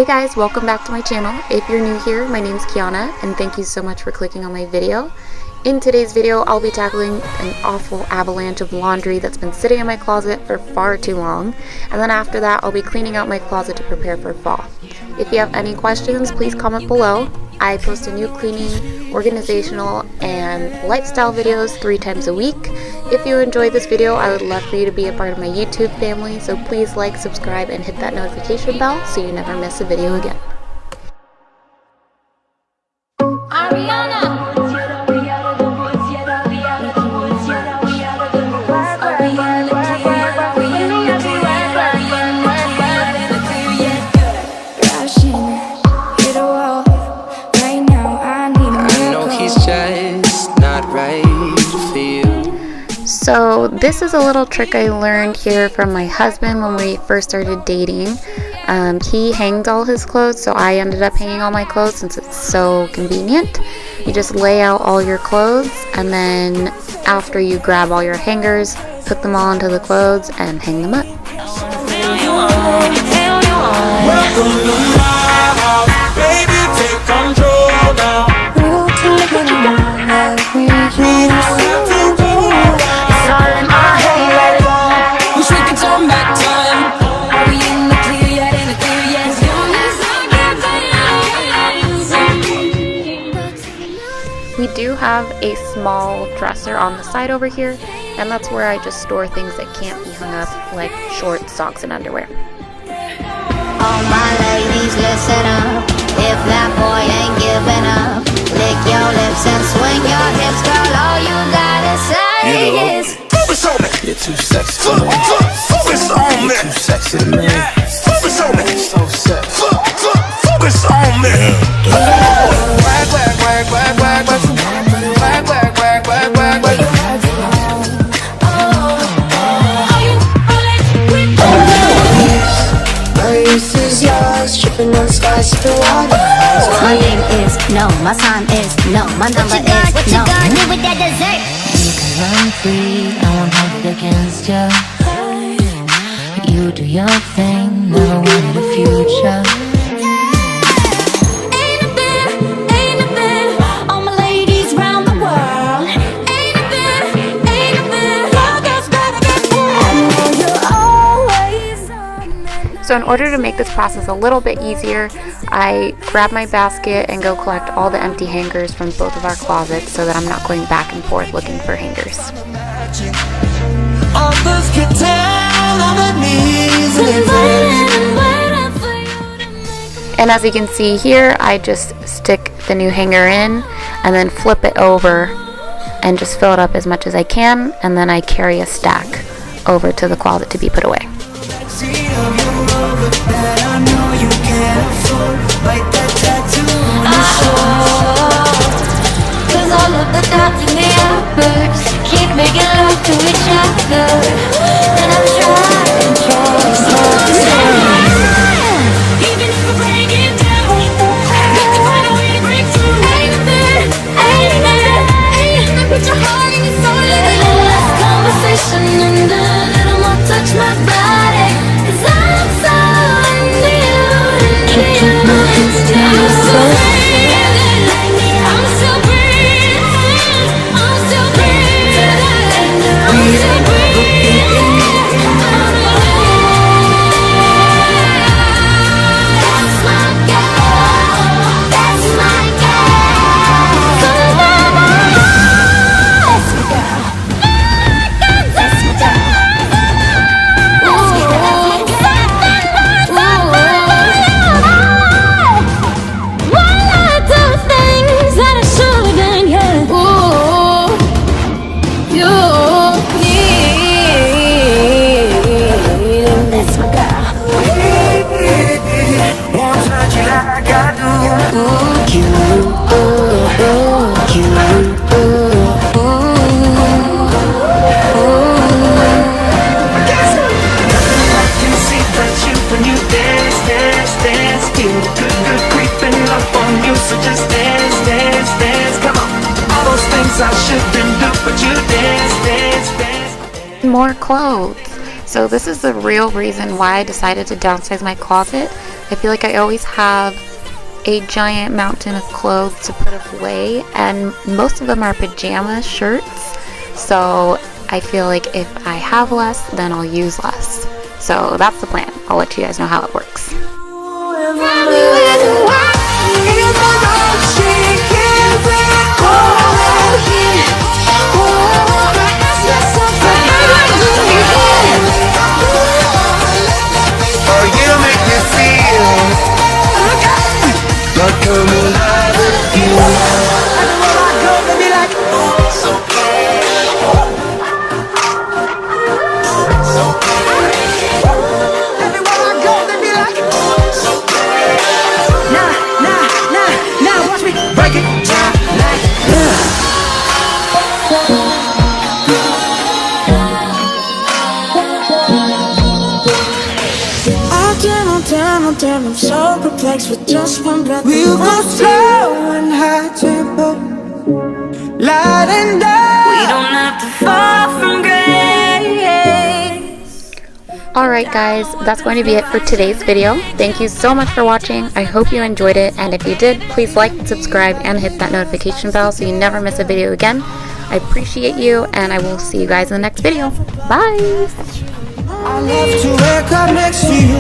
Hey guys, welcome back to my channel. If you're new here, my name is Kiana and thank you so much for clicking on my video. In today's video, I'll be tackling an awful avalanche of laundry that's been sitting in my closet for far too long, and then after that I'll be cleaning out my closet to prepare for fall. If you have any questions, please comment below. I post a new cleaning, organizational, and lifestyle videos 3 times a week. If you enjoyed this video, I would love for you to be a part of my YouTube family, so please like, subscribe, and hit that notification bell so you never miss a video again. So this is a little trick I learned here from my husband when we first started dating. He hangs all his clothes, so I ended up hanging all my clothes since it's so convenient. You just lay out all your clothes, and then after you grab all your hangers, put them all into the clothes and hang them up. We do have a small dresser on the side over here, and that's where I just store things that can't be hung up, like shorts, socks, and underwear. All my ladies, listen up. If that boy ain't giving up, lick your lips and swing your hips, girl. All you gotta say is focus on me. You're too sexy for me. Focus on me. You're too sexy to me. Focus on me. So sexy. Focus on me. Work, work, work, work, work, work. Work, work, work, work, work, work. Tripping on skies to the water. My name is no, my sign is no, my number is no. What you gonna do with that dessert? You can run free, I won't hold it against you. You do your thing, never wanted a future. So in order to make this process a little bit easier, I grab my basket and go collect all the empty hangers from both of our closets so that I'm not going back and forth looking for hangers. And as you can see here, I just stick the new hanger in and then flip it over and just fill it up as much as I can, and then I carry a stack over to the closet to be put away. Cause all of the dots in the universe keep making love to each other, and I'm trying to stay. Even if I break it down, got to find a way to break through. Ain't there, put your heart in your soul. A little less conversation and a little more touch my body, cause I'm so into you. More clothes. So this is the real reason why I decided to downsize my closet. I feel like I always have a giant mountain of clothes to put away, and most of them are pajama shirts, so I feel like if I have less, then I'll use less. So that's the plan. I'll let you guys know how it works. I'm so perplexed with just one breath. We'll go slow and high tempo, light and dark. We don't have to fall from grace. Alright guys, that's going to be it for today's video. Thank you so much for watching. I hope you enjoyed it, and if you did, please like, subscribe, and hit that notification bell so you never miss a video again. I appreciate you, and I will see you guys in the next video. Bye! I love to wake up next to you.